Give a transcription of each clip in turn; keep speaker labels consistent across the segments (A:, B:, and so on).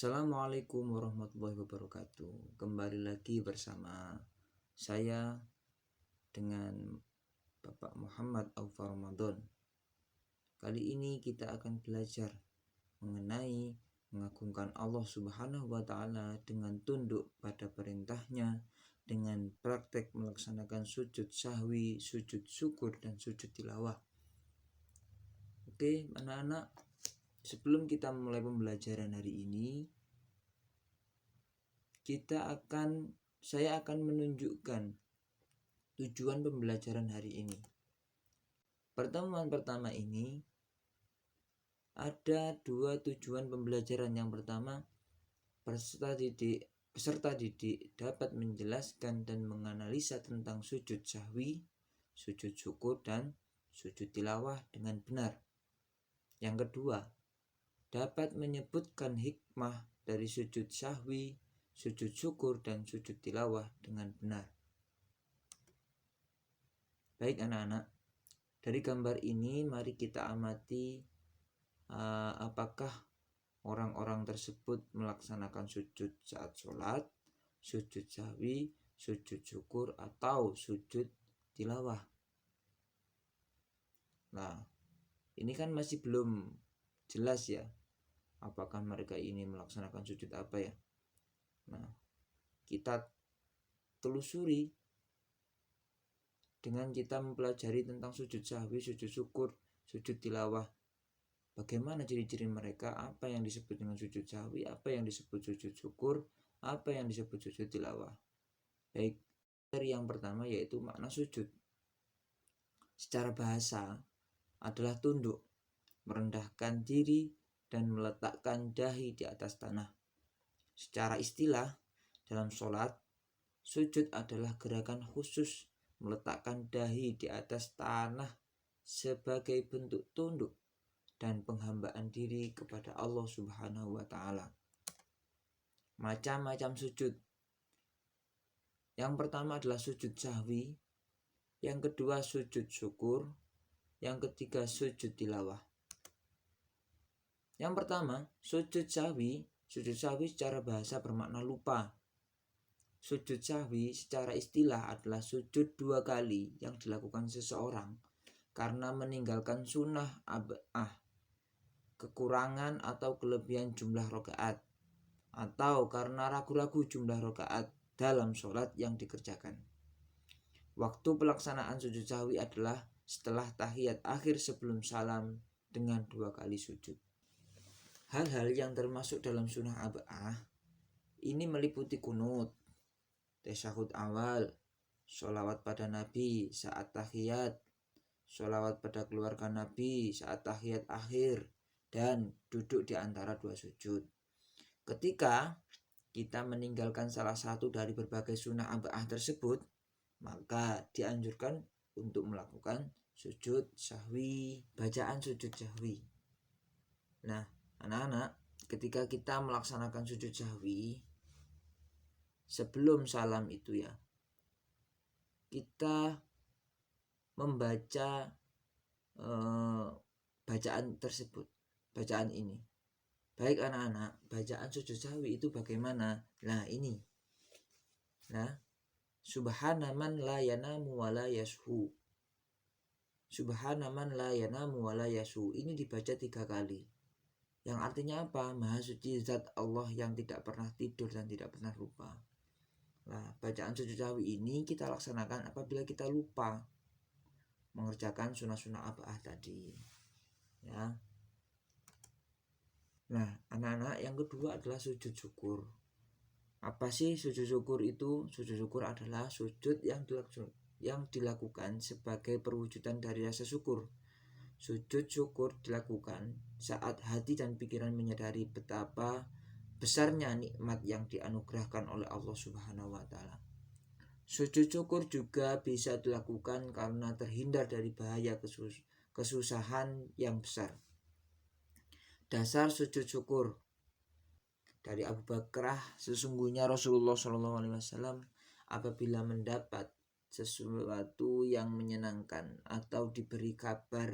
A: Assalamualaikum warahmatullahi wabarakatuh. Kembali lagi bersama saya dengan Bapak Muhammad Aufa Ramadan. Kali ini kita akan belajar mengenai mengagungkan Allah Subhanahu wa Ta'ala dengan tunduk pada perintahnya, dengan praktek melaksanakan sujud sahwi, sujud syukur, dan sujud tilawah. Oke, anak-anak, sebelum kita mulai pembelajaran hari ini, saya akan menunjukkan tujuan pembelajaran hari ini. Pertemuan pertama ini ada dua tujuan pembelajaran. Yang pertama, peserta didik dapat menjelaskan dan menganalisa tentang sujud sahwi, sujud syukur, dan sujud tilawah dengan benar. Yang kedua, dapat menyebutkan hikmah dari sujud sahwi, sujud syukur, dan sujud tilawah dengan benar. Baik anak-anak, dari gambar ini mari kita amati apakah orang-orang tersebut melaksanakan sujud saat sholat, sujud sahwi, sujud syukur, atau sujud tilawah. Nah, ini kan masih belum jelas ya, apakah mereka ini melaksanakan sujud apa ya. Nah, kita telusuri dengan kita mempelajari tentang sujud sahwi, sujud syukur, sujud tilawah. Bagaimana ciri-ciri mereka, apa yang disebut dengan sujud sahwi, apa yang disebut sujud syukur, apa yang disebut sujud tilawah. Baik, dari yang pertama yaitu makna sujud. Secara bahasa adalah tunduk, merendahkan diri, dan meletakkan dahi di atas tanah. Secara istilah, dalam sholat, sujud adalah gerakan khusus meletakkan dahi di atas tanah sebagai bentuk tunduk dan penghambaan diri kepada Allah Subhanahu wa Ta'ala. Macam-macam sujud. Yang pertama adalah sujud sahwi, yang kedua sujud syukur, yang ketiga sujud tilawah. Yang pertama, sujud sahwi. Sujud sahwi secara bahasa bermakna lupa. Sujud sahwi secara istilah adalah sujud 2 kali yang dilakukan seseorang karena meninggalkan sunnah ab'ah, kekurangan atau kelebihan jumlah rakaat, atau karena ragu-ragu jumlah rakaat dalam sholat yang dikerjakan. Waktu pelaksanaan sujud sahwi adalah setelah tahiyat akhir sebelum salam dengan 2 kali sujud. Hal-hal yang termasuk dalam sunnah ab'ah ini meliputi kunut, tasyahud awal, sholawat pada Nabi saat tahiyat, sholawat pada keluarga Nabi saat tahiyat akhir, dan duduk di antara 2 sujud. Ketika kita meninggalkan salah satu dari berbagai sunnah ab'ah tersebut, maka dianjurkan untuk melakukan sujud sahwi, bacaan sujud sahwi. Nah, anak-anak, ketika kita melaksanakan sujud sahwi, sebelum salam itu ya, kita membaca bacaan tersebut, bacaan ini. Baik anak-anak, bacaan sujud sahwi itu bagaimana? Nah ini, Subhana man la yanamu wa la yashu. Subhana man la yanamu wa la yashu. Ini dibaca 3 kali. Yang artinya apa? Maha suci zat Allah yang tidak pernah tidur dan tidak pernah lupa. Nah, bacaan sujud sahwi ini kita laksanakan apabila kita lupa mengerjakan sunnah-sunnah ab'ah tadi. Ya. Nah, anak-anak, yang kedua adalah sujud syukur. Apa sih sujud syukur itu? Sujud syukur adalah sujud yang dilakukan sebagai perwujudan dari rasa syukur. Sujud syukur dilakukan saat hati dan pikiran menyadari betapa besarnya nikmat yang dianugerahkan oleh Allah Subhanahu wa Ta'ala. Sujud syukur juga bisa dilakukan karena terhindar dari bahaya kesusahan yang besar. Dasar sujud syukur dari Abu Bakrah, sesungguhnya Rasulullah SAW apabila mendapat sesuatu yang menyenangkan atau diberi kabar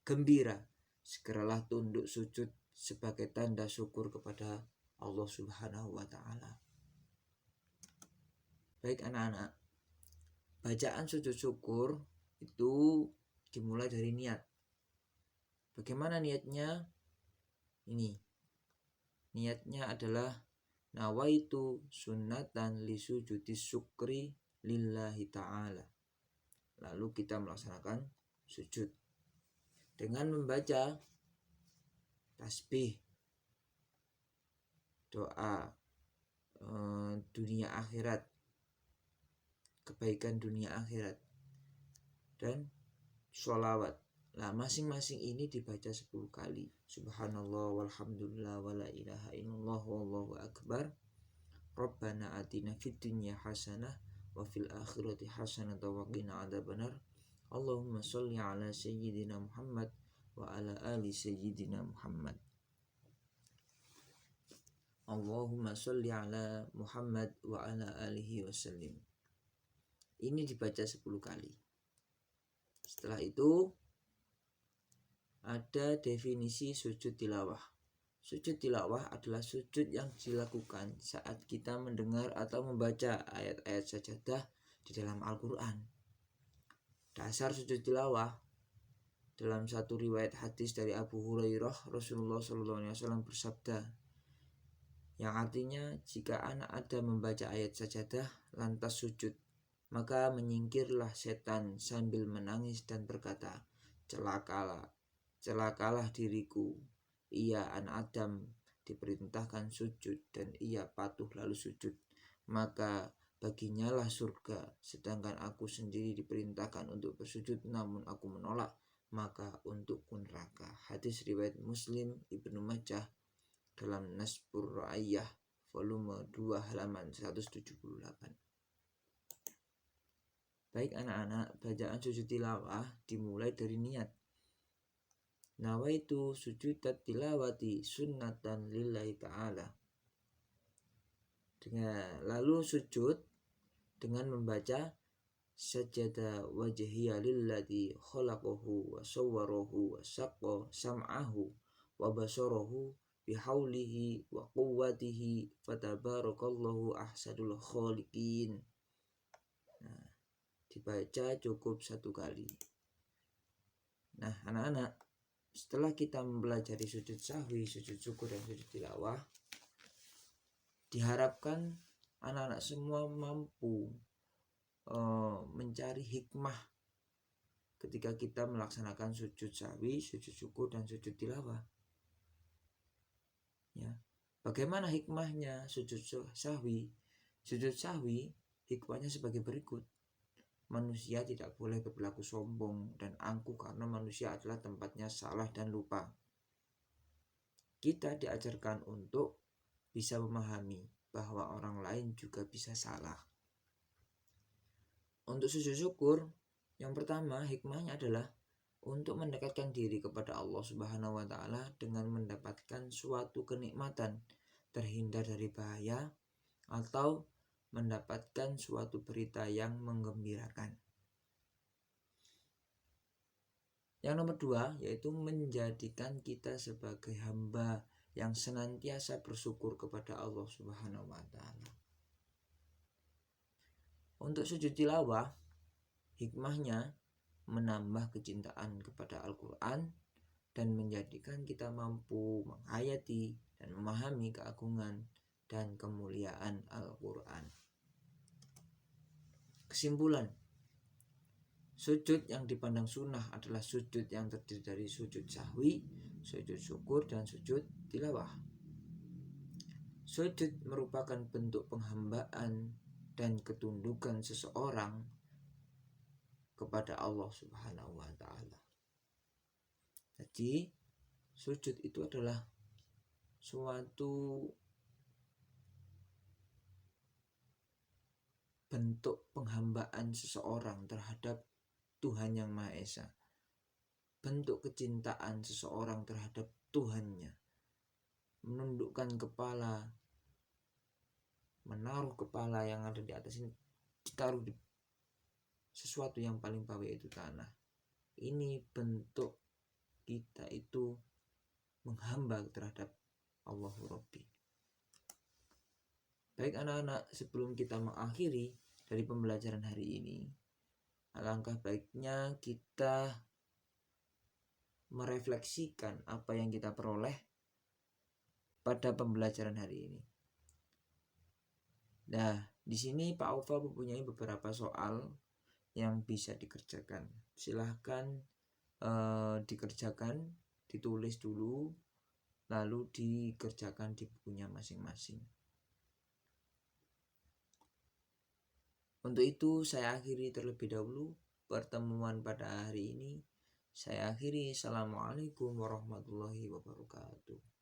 A: gembira, segeralah tunduk sujud sebagai tanda syukur kepada Allah Subhanahu wa Ta'ala. Baik anak-anak, bacaan sujud syukur itu dimulai dari niat. Bagaimana niatnya? Ini niatnya adalah nawaitu sunnatan li sujudi syukri lillahi ta'ala. Lalu kita melaksanakan sujud dengan membaca tasbih, doa dunia akhirat, kebaikan dunia akhirat, dan sholawat. Nah, masing-masing ini dibaca 10 kali. Subhanallah walhamdulillah wala ilaha illallah wallahu akbar. Rabbana atina fid dunya hasanah wa fil akhirati hasanah wa qina adzabannar. Allahumma sholli ala sayyidina Muhammad wa ala ali sayyidina Muhammad. Allahumma sholli ala Muhammad wa ala alihi wasallim. Ini dibaca 10 kali. Setelah itu ada definisi sujud tilawah. Sujud tilawah adalah sujud yang dilakukan saat kita mendengar atau membaca ayat-ayat sajadah di dalam Al-Quran. Dasar sujud tilawah, dalam satu riwayat hadis dari Abu Hurairah, Rasulullah SAW bersabda, yang artinya jika anak Adam membaca ayat sajadah lantas sujud, maka menyingkirlah setan sambil menangis dan berkata, celakalah diriku, ia anak Adam diperintahkan sujud dan ia patuh lalu sujud, maka baginya lah surga, sedangkan aku sendiri diperintahkan untuk bersujud namun aku menolak, maka untukku neraka. Hadis riwayat Muslim, Ibnu Majah dalam Nasbur Ra'iyah volume 2 halaman 178. Baik anak-anak, bacaan sujud tilawah dimulai dari niat. Nawaitu sujudat tilawati sunnatan lillahi ta'ala. Lalu sujud dengan membaca sajada wajhiya lilladzi khalaqahu wa sawwarahu wa saqqa sam'ahu wa basarahu bihaulihi wa quwwatihi fatabarakallahu ahsanul khaliqin. Nah, dibaca cukup 1 kali. Nah anak-anak, setelah kita mempelajari sujud sahwi, sujud syukur, dan sujud tilawah, diharapkan anak-anak semua mampu mencari hikmah ketika kita melaksanakan sujud sahwi, sujud syukur, dan sujud tilawah. Ya, bagaimana hikmahnya sujud sahwi? Sujud sahwi hikmahnya sebagai berikut. Manusia tidak boleh berlaku sombong dan angkuh karena manusia adalah tempatnya salah dan lupa. Kita diajarkan untuk bisa memahami bahwa orang lain juga bisa salah. Untuk sujud syukur, yang pertama hikmahnya adalah untuk mendekatkan diri kepada Allah Subhanahu wa Ta'ala dengan mendapatkan suatu kenikmatan, terhindar dari bahaya, atau mendapatkan suatu berita yang menggembirakan. Yang nomor 2 yaitu menjadikan kita sebagai hamba yang senantiasa bersyukur kepada Allah Subhanahu wa Ta'ala. Untuk sujud tilawah, hikmahnya menambah kecintaan kepada Al-Quran dan menjadikan kita mampu menghayati dan memahami keagungan dan kemuliaan Al-Quran. Kesimpulan, sujud yang dipandang sunnah adalah sujud yang terdiri dari sujud sahwi, sujud syukur, dan sujud tilawah. Sujud merupakan bentuk penghambaan dan ketundukan seseorang kepada Allah Subhanahu wa Ta'ala. Jadi sujud itu adalah suatu bentuk penghambaan seseorang terhadap Tuhan Yang Maha Esa, bentuk kecintaan seseorang terhadap Tuhannya, menundukkan kepala, menaruh kepala yang ada di atas ini, ditaruh di sesuatu yang paling bawah, yaitu tanah. Ini bentuk kita itu menghamba terhadap Allahu Rabbi. Baik anak-anak, sebelum kita mengakhiri dari pembelajaran hari ini, alangkah baiknya kita merefleksikan apa yang kita peroleh pada pembelajaran hari ini. Nah, di sini Pak Ova mempunyai beberapa soal yang bisa dikerjakan. Silahkan dikerjakan, ditulis dulu, lalu dikerjakan di bukunya masing-masing. Untuk itu saya akhiri terlebih dahulu pertemuan pada hari ini. Saya akhiri. Assalamualaikum warahmatullahi wabarakatuh.